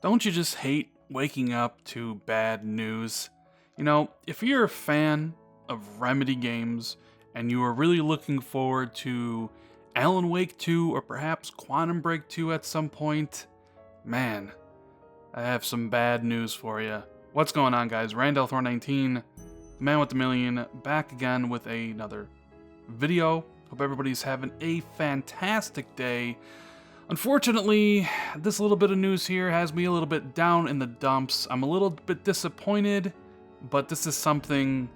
Don't you just hate waking up to bad news? If you're a fan of Remedy games and you are really looking forward to Alan Wake 2 or perhaps Quantum Break 2 at some point, man, I have some bad news for you. What's going on, guys? Randall Thor 19, the man with the million, back again with another video. Hope everybody's having a fantastic day. Unfortunately, this little bit of news here has me a little bit down in the dumps. I'm a little bit disappointed, but this is something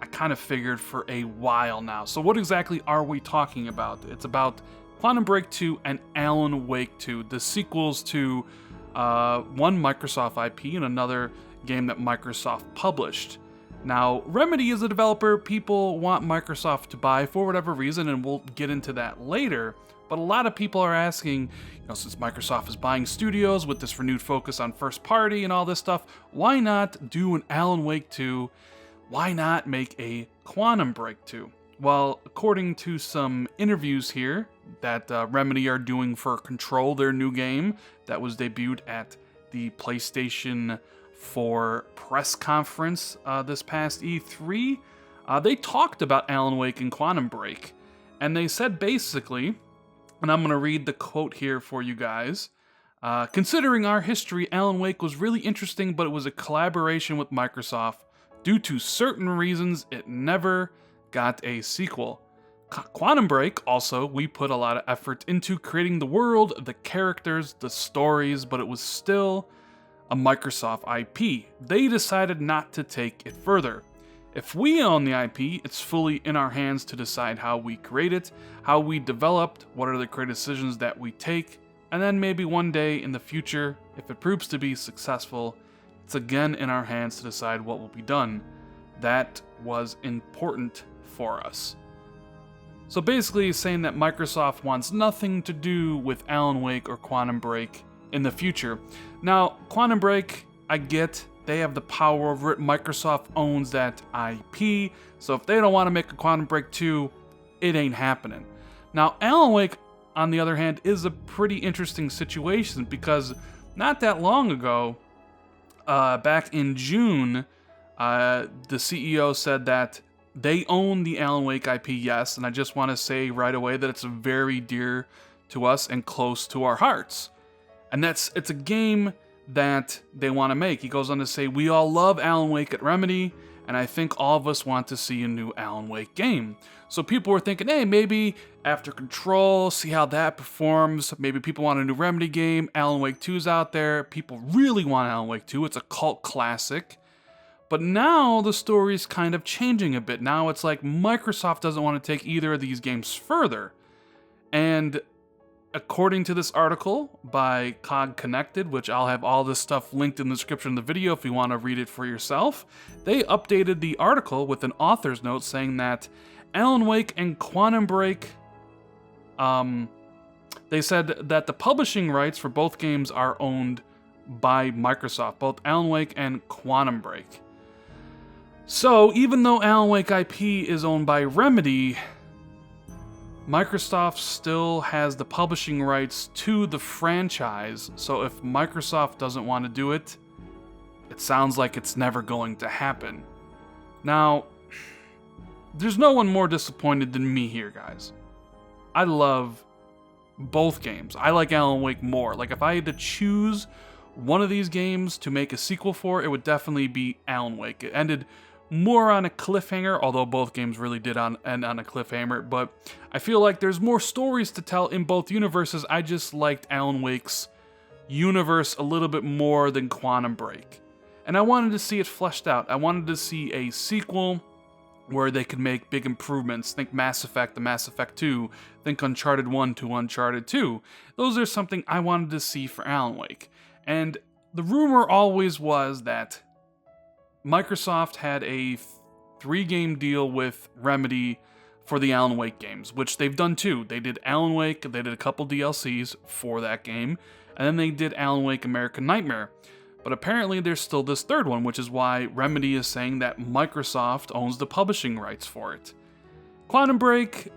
I kind of figured for a while now. So what exactly are we talking about? It's about Quantum Break 2 and Alan Wake 2, the sequels to one Microsoft IP and another game that Microsoft published. Now, Remedy is a developer people want Microsoft to buy for whatever reason, and we'll get into that later. But a lot of people are asking, since Microsoft is buying studios with this renewed focus on first party and all this stuff, why not do an Alan Wake 2? Why not make a Quantum Break 2? Well, according to some interviews here that Remedy are doing for Control, their new game that was debuted at the PlayStation 4 press conference this past E3, they talked about Alan Wake and Quantum Break. And they said basically, and I'm going to read the quote here for you guys. Considering our history, Alan Wake was really interesting, but it was a collaboration with Microsoft. Due to certain reasons, it never got a sequel. Quantum Break, also, we put a lot of effort into creating the world, the characters, the stories, but it was still a Microsoft IP. They decided not to take it further. If we own the IP, it's fully in our hands to decide how we create it, how we developed, what are the creative decisions that we take, and then maybe one day in the future, if it proves to be successful, it's again in our hands to decide what will be done. That was important for us. So basically he's saying that Microsoft wants nothing to do with Alan Wake or Quantum Break in the future. Now, Quantum Break, I get, they have the power over it. Microsoft owns that IP, so if they don't want to make a Quantum Break 2, it ain't happening. Now, Alan Wake, on the other hand, is a pretty interesting situation because not that long ago, back in June, the CEO said that they own the Alan Wake IP, yes, and I just want to say right away that it's very dear to us and close to our hearts. And it's a game that they want to make. He goes on to say, we all love Alan Wake at Remedy, and I think all of us want to see a new Alan Wake game. So people were thinking, hey, maybe after Control, see how that performs. Maybe people want a new Remedy game. Alan Wake 2's out there. People really want Alan Wake 2. It's a cult classic. But now the story's kind of changing a bit. Now it's like Microsoft doesn't want to take either of these games further. And according to this article by COG Connected, which I'll have all this stuff linked in the description of the video if you want to read it for yourself, they updated the article with an author's note saying that Alan Wake and Quantum Break, they said that the publishing rights for both games are owned by Microsoft, both Alan Wake and Quantum Break. So even though Alan Wake IP is owned by Remedy, Microsoft still has the publishing rights to the franchise, so if Microsoft doesn't want to do it, it sounds like it's never going to happen. Now, there's no one more disappointed than me here, guys. I love both games. I like Alan Wake more. Like, if I had to choose one of these games to make a sequel for, it would definitely be Alan Wake. It ended more on a cliffhanger, although both games really did end on a cliffhanger, but I feel like there's more stories to tell in both universes. I just liked Alan Wake's universe a little bit more than Quantum Break. And I wanted to see it fleshed out. I wanted to see a sequel where they could make big improvements. Think Mass Effect to Mass Effect 2. Think Uncharted 1 to Uncharted 2. Those are something I wanted to see for Alan Wake. And the rumor always was that Microsoft had a 3-game deal with Remedy for the Alan Wake games, which they've done too. They did Alan Wake, they did a couple DLCs for that game, and then they did Alan Wake American Nightmare. But apparently there's still this third one, which is why Remedy is saying that Microsoft owns the publishing rights for it. Quantum Break,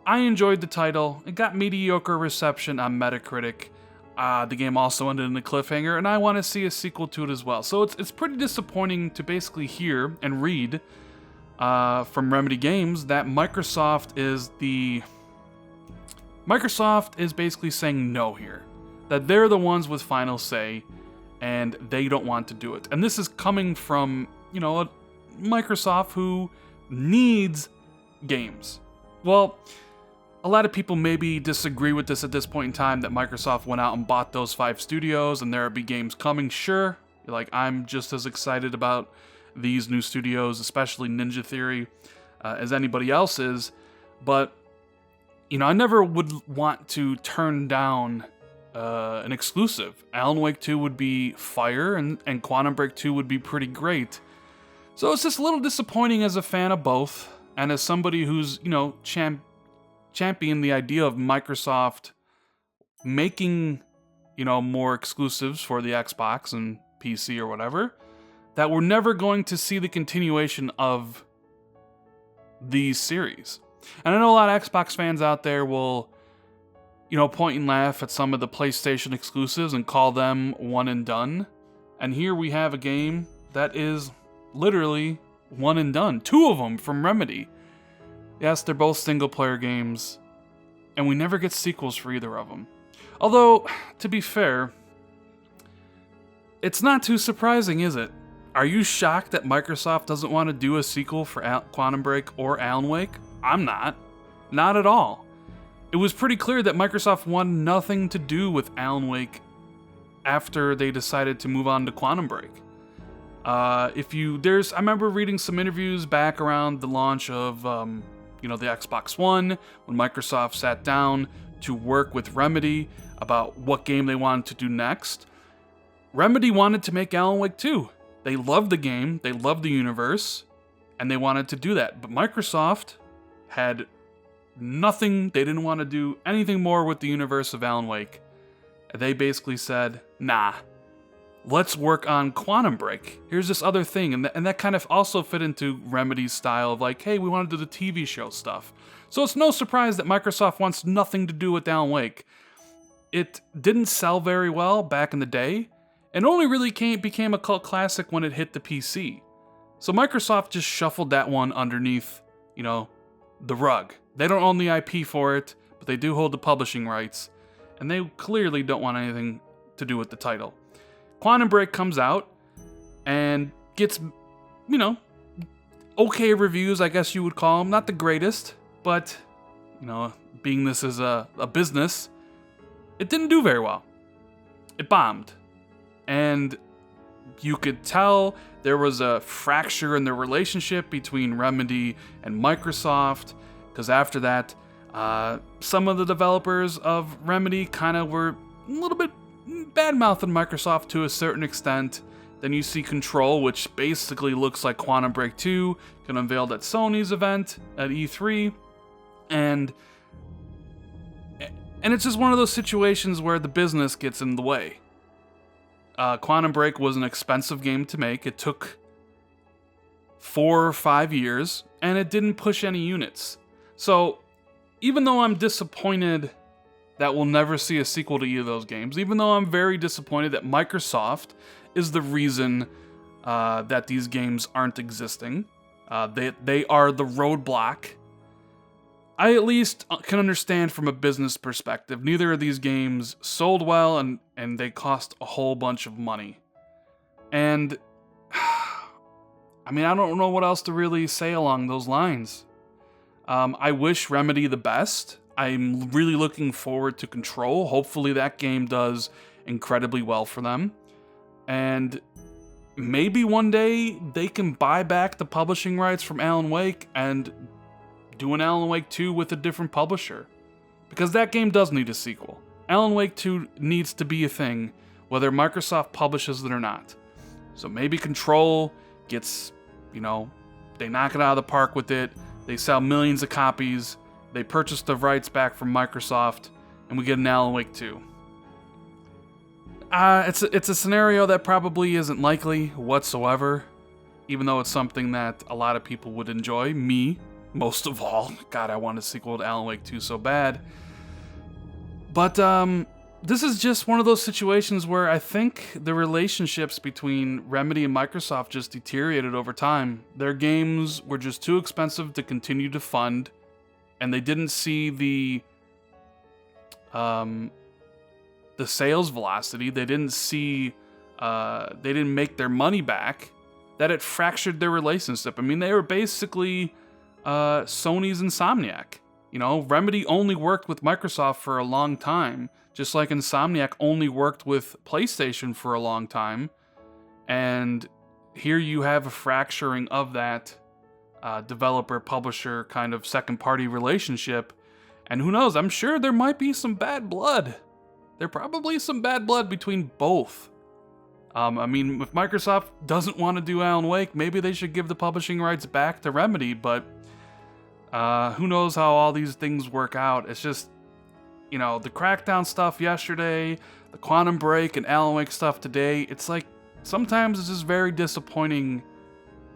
I enjoyed the title. It got mediocre reception on Metacritic. The game also ended in a cliffhanger, and I want to see a sequel to it as well. So it's pretty disappointing to basically hear and read from Remedy Games that Microsoft is basically saying no here. That they're the ones with final say, and they don't want to do it. And this is coming from, Microsoft who needs games. Well, a lot of people maybe disagree with this at this point in time, that Microsoft went out and bought those 5 studios and there'll be games coming. Sure, I'm just as excited about these new studios, especially Ninja Theory, as anybody else is. But, I never would want to turn down an exclusive. Alan Wake 2 would be fire, and Quantum Break 2 would be pretty great. So it's just a little disappointing as a fan of both, and as somebody who's, champion the idea of Microsoft making, more exclusives for the Xbox and PC or whatever, that we're never going to see the continuation of these series. And I know a lot of Xbox fans out there will, point and laugh at some of the PlayStation exclusives and call them one and done. And here we have a game that is literally one and done. 2 of them from Remedy. Yes, they're both single-player games, and we never get sequels for either of them. Although, to be fair, it's not too surprising, is it? Are you shocked that Microsoft doesn't want to do a sequel for Quantum Break or Alan Wake? I'm not. Not at all. It was pretty clear that Microsoft wanted nothing to do with Alan Wake after they decided to move on to Quantum Break. I remember reading some interviews back around the launch of, the Xbox One, when Microsoft sat down to work with Remedy about what game they wanted to do next. Remedy wanted to make Alan Wake 2. They loved the game, they loved the universe, and they wanted to do that. But Microsoft had nothing, they didn't want to do anything more with the universe of Alan Wake. They basically said, nah, let's work on Quantum Break. Here's this other thing. And that kind of also fit into Remedy's style of hey, we want to do the TV show stuff. So it's no surprise that Microsoft wants nothing to do with Alan Wake. It didn't sell very well back in the day, and only really became a cult classic when it hit the PC. So Microsoft just shuffled that one underneath, the rug. They don't own the IP for it, but they do hold the publishing rights, and they clearly don't want anything to do with the title. Quantum Break comes out and gets, okay reviews, I guess you would call them. Not the greatest, but, being this is a business, it didn't do very well. It bombed. And you could tell there was a fracture in the relationship between Remedy and Microsoft, because after that, some of the developers of Remedy kind of were a little bit bad-mouthing Microsoft to a certain extent. Then you see Control, which basically looks like Quantum Break 2, got unveiled at Sony's event at E3, and it's just one of those situations where the business gets in the way. Quantum Break was an expensive game to make. It took 4 or 5 years, and it didn't push any units. So, even though I'm disappointed that we'll never see a sequel to either of those games, even though I'm very disappointed that Microsoft is the reason that these games aren't existing, they are the roadblock, I at least can understand from a business perspective. Neither of these games sold well, and they cost a whole bunch of money. And, I don't know what else to really say along those lines. I wish Remedy the best. I'm really looking forward to Control. Hopefully that game does incredibly well for them. And maybe one day they can buy back the publishing rights from Alan Wake and do an Alan Wake 2 with a different publisher. Because that game does need a sequel. Alan Wake 2 needs to be a thing, whether Microsoft publishes it or not. So maybe Control gets, they knock it out of the park with it, they sell millions of copies, they purchase the rights back from Microsoft, and we get an Alan Wake 2. It's a scenario that probably isn't likely whatsoever, even though it's something that a lot of people would enjoy. Me, most of all. God, I want a sequel to Alan Wake 2 so bad. But, this is just one of those situations where I think the relationships between Remedy and Microsoft just deteriorated over time. Their games were just too expensive to continue to fund, and they didn't see the sales velocity. They didn't see, they didn't make their money back. That it fractured their relationship. I mean, they were basically Sony's Insomniac. You know, Remedy only worked with Microsoft for a long time, just like Insomniac only worked with PlayStation for a long time. And here you have a fracturing of that developer-publisher kind of second-party relationship. And who knows, I'm sure there might be some bad blood. There probably is some bad blood between both. I mean, if Microsoft doesn't want to do Alan Wake, maybe they should give the publishing rights back to Remedy, but who knows how all these things work out. It's just, you know, the Crackdown stuff yesterday, the Quantum Break and Alan Wake stuff today, it's like, sometimes it's just very disappointing,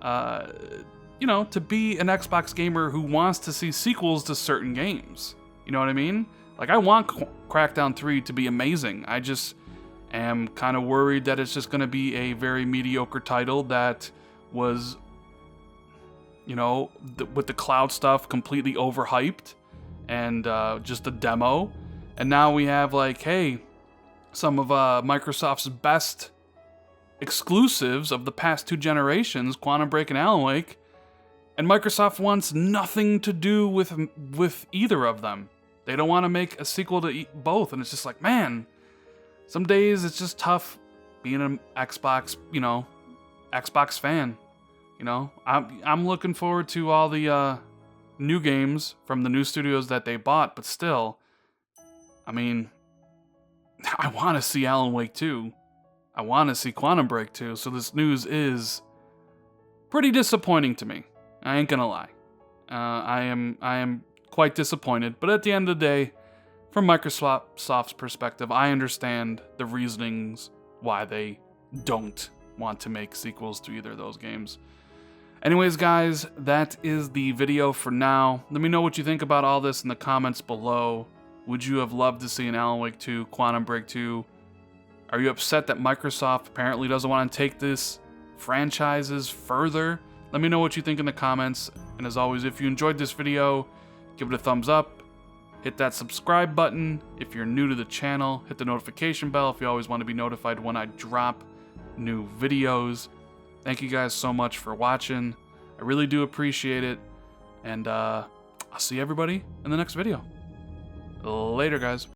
you know, to be an Xbox gamer who wants to see sequels to certain games. You know what I mean? Like, I want Crackdown 3 to be amazing. I just am kind of worried that it's just going to be a very mediocre title that was, you know, with the cloud stuff completely overhyped and just a demo. And now we have, like, hey, some of Microsoft's best exclusives of the past 2 generations, Quantum Break and Alan Wake, and Microsoft wants nothing to do with either of them. They don't want to make a sequel to both, and it's just like, man, some days it's just tough being an Xbox, you know, Xbox fan. You know, I'm looking forward to all the new games from the new studios that they bought, but still, I mean, I want to see Alan Wake 2. I want to see Quantum Break 2, so this news is pretty disappointing to me. I ain't gonna lie. I am quite disappointed, but at the end of the day, from Microsoft's perspective, I understand the reasonings why they don't want to make sequels to either of those games. Anyways, guys, that is the video for now. Let me know what you think about all this in the comments below. Would you have loved to see an Alan Wake 2, Quantum Break 2? Are you upset that Microsoft apparently doesn't want to take this franchises further? Let me know what you think in the comments. And as always, if you enjoyed this video, give it a thumbs up. Hit that subscribe button if you're new to the channel. Hit the notification bell if you always want to be notified when I drop new videos. Thank you guys so much for watching. I really do appreciate it. And I'll see everybody in the next video. Later, guys.